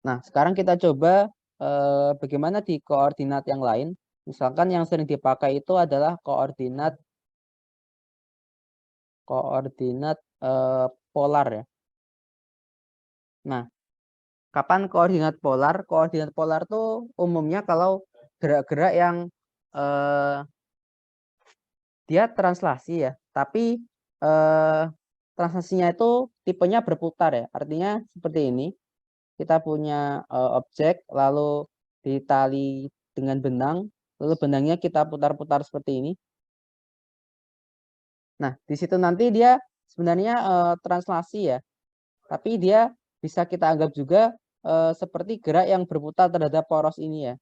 Nah, sekarang kita coba bagaimana di koordinat yang lain. Misalkan yang sering dipakai itu adalah koordinat polar ya. Nah, kapan koordinat polar? Koordinat polar tuh umumnya kalau gerak-gerak yang eh, dia translasi ya, tapi eh, translasinya itu tipenya berputar ya. Artinya seperti ini, kita punya objek lalu ditali dengan benang, lalu benangnya kita putar-putar seperti ini. Nah, di situ nanti dia sebenarnya translasi ya, tapi dia bisa kita anggap juga seperti gerak yang berputar terhadap poros ini ya.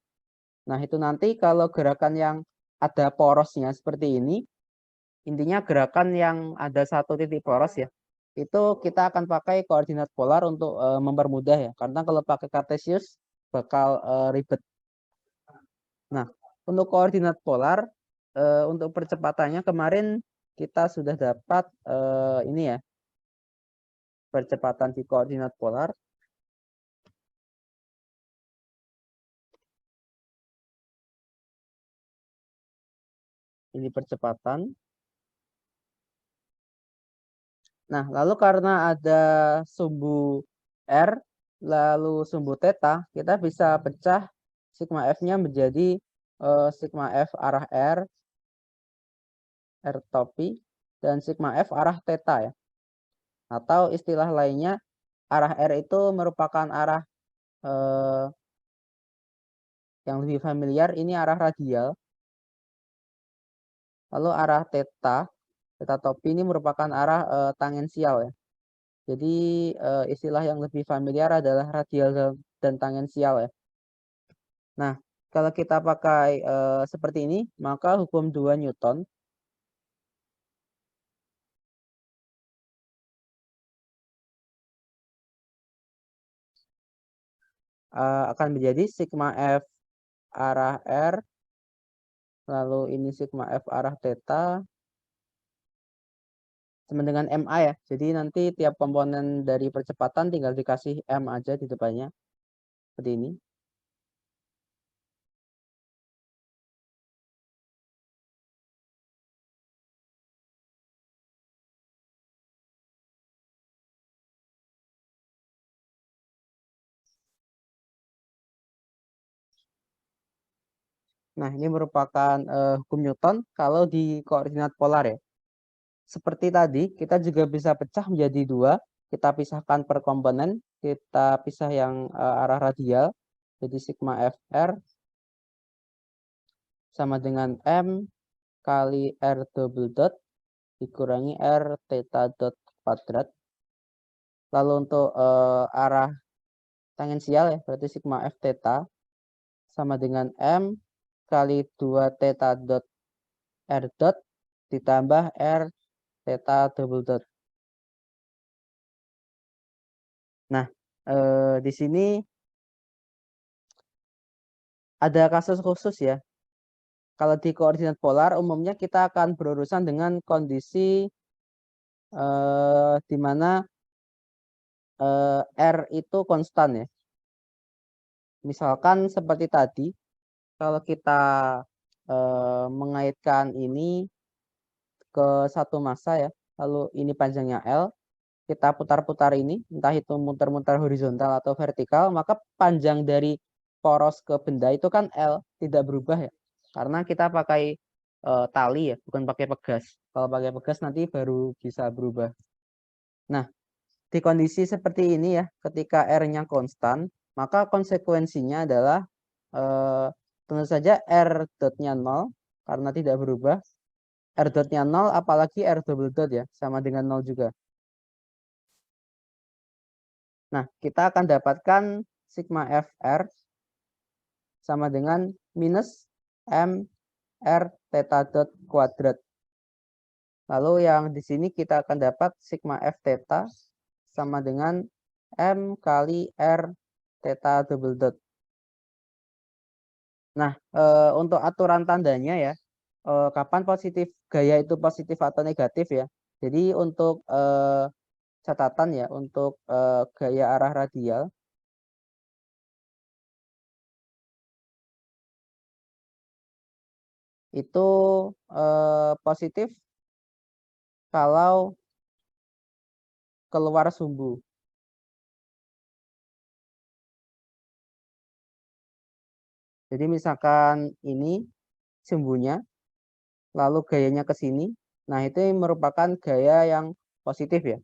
Nah, itu nanti kalau gerakan yang ada porosnya seperti ini, intinya gerakan yang ada satu titik poros ya, itu kita akan pakai koordinat polar untuk mempermudah ya, karena kalau pakai kartesius bakal ribet. Nah, untuk koordinat polar, untuk percepatannya kemarin kita sudah dapat ini ya, percepatan di koordinat polar. Ini percepatan. Nah, lalu karena ada sumbu R, lalu sumbu theta, kita bisa pecah sigma F-nya menjadi sigma F arah R topi, dan sigma F arah theta ya. Atau istilah lainnya, arah R itu merupakan arah yang lebih familiar, ini arah radial. Lalu arah theta topi ini merupakan arah tangensial ya. Jadi istilah yang lebih familiar adalah radial dan tangensial ya. Nah, kalau kita pakai seperti ini, maka hukum 2 Newton akan menjadi sigma F arah R, lalu ini sigma F arah theta, sama dengan MA ya. Jadi nanti tiap komponen dari percepatan tinggal dikasih M aja di depannya. Seperti ini. Nah, ini merupakan hukum Newton kalau di koordinat polar ya. Seperti tadi, kita juga bisa pecah menjadi dua. Kita pisahkan per komponen. Kita pisah yang arah radial. Jadi sigma FR sama dengan M kali R double dot dikurangi R theta dot kuadrat. Lalu untuk arah tangensial ya, berarti sigma F theta sama dengan M kali 2 theta dot R dot ditambah R theta double dot. Nah, di sini ada kasus khusus ya. Kalau di koordinat polar, umumnya kita akan berurusan dengan kondisi di mana R itu konstan ya. Misalkan seperti tadi, kalau kita mengaitkan ini ke satu massa ya, lalu ini panjangnya L, kita putar-putar ini, entah itu muter-muter horizontal atau vertikal, maka panjang dari poros ke benda itu kan L, tidak berubah ya. Karena kita pakai tali ya, bukan pakai pegas. Kalau pakai pegas nanti baru bisa berubah. Nah, di kondisi seperti ini ya, ketika R-nya konstan, maka konsekuensinya adalah tentu saja R dotnya 0 karena tidak berubah. R dotnya 0 apalagi R double dot ya, sama dengan 0 juga. Nah, kita akan dapatkan sigma FR sama dengan minus M R theta dot kuadrat. Lalu yang di sini kita akan dapat sigma F theta sama dengan M kali R theta double dot. Nah, untuk aturan tandanya ya, kapan positif gaya itu positif atau negatif ya. Jadi untuk catatan ya, untuk gaya arah radial, itu positif kalau keluar sumbu. Jadi misalkan ini sumbunya, lalu gayanya ke sini, nah itu merupakan gaya yang positif ya.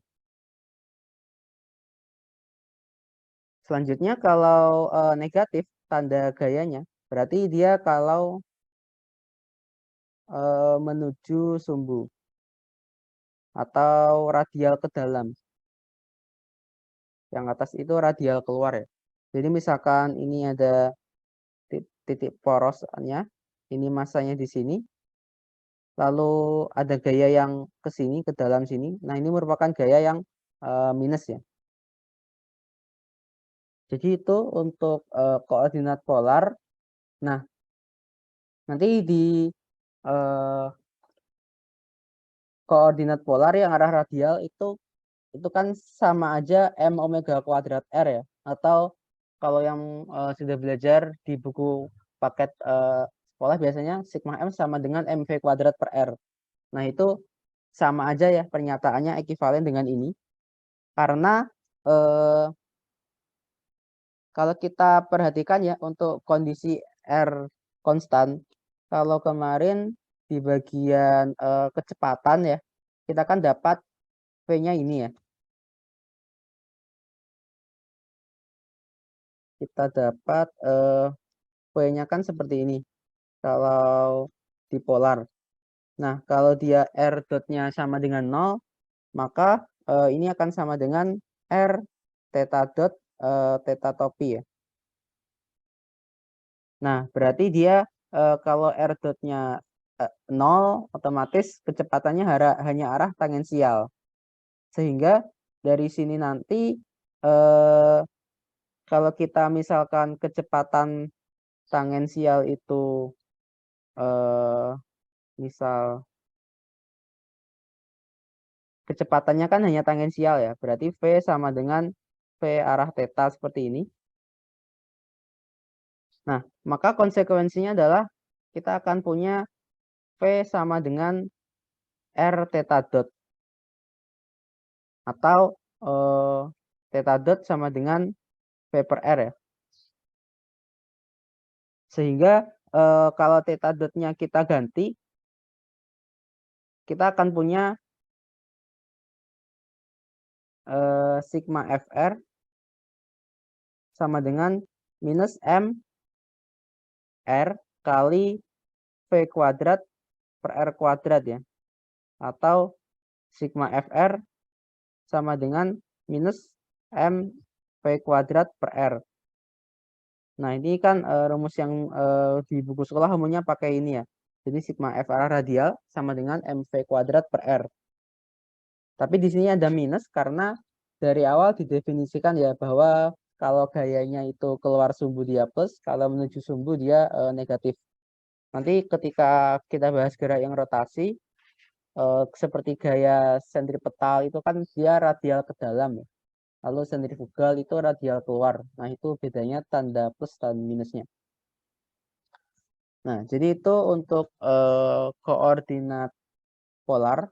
Selanjutnya kalau negatif tanda gayanya, berarti dia kalau menuju sumbu atau radial ke dalam. Yang atas itu radial keluar ya. Jadi misalkan ini ada titik porosnya, ini masanya di sini, lalu ada gaya yang ke sini, ke dalam sini. Nah ini merupakan gaya yang minus ya. Jadi itu untuk koordinat polar. Nah nanti di koordinat polar yang arah radial itu kan sama aja M omega kuadrat R ya. Atau kalau yang sudah belajar di buku paket sekolah biasanya sigma M sama dengan MV kuadrat per R. Nah itu sama aja ya, pernyataannya ekivalen dengan ini. Karena kalau kita perhatikan ya untuk kondisi R konstan, kalau kemarin di bagian kecepatan ya, kita kan dapat V-nya ini ya. Kita dapat V-nya kan seperti ini kalau di polar. Nah, kalau dia R dotnya sama dengan 0, maka ini akan sama dengan R theta dot theta topi ya. Nah, berarti dia kalau R dotnya 0, otomatis kecepatannya hanya arah tangensial. Sehingga dari sini nanti kalau kita misalkan kecepatan tangensial itu misal kecepatannya kan hanya tangensial ya, berarti V sama dengan V arah theta seperti ini. Nah, maka konsekuensinya adalah kita akan punya V sama dengan R theta dot atau theta dot sama dengan V per R ya. Sehingga kalau theta dotnya kita ganti, kita akan punya sigma FR sama dengan minus M R kali V kuadrat per R kuadrat ya. Atau sigma FR sama dengan minus M V kuadrat per R. Nah ini kan rumus yang di buku sekolah umumnya pakai ini ya. Jadi sigma FR radial sama dengan MV kuadrat per R. Tapi di sini ada minus karena dari awal didefinisikan ya bahwa kalau gayanya itu keluar sumbu dia plus, kalau menuju sumbu dia negatif. Nanti ketika kita bahas gerak yang rotasi, seperti gaya sentripetal itu kan dia radial ke dalam ya. Lalu sentrifugal itu radial keluar. Nah itu bedanya tanda plus dan minusnya. Nah jadi itu untuk koordinat polar.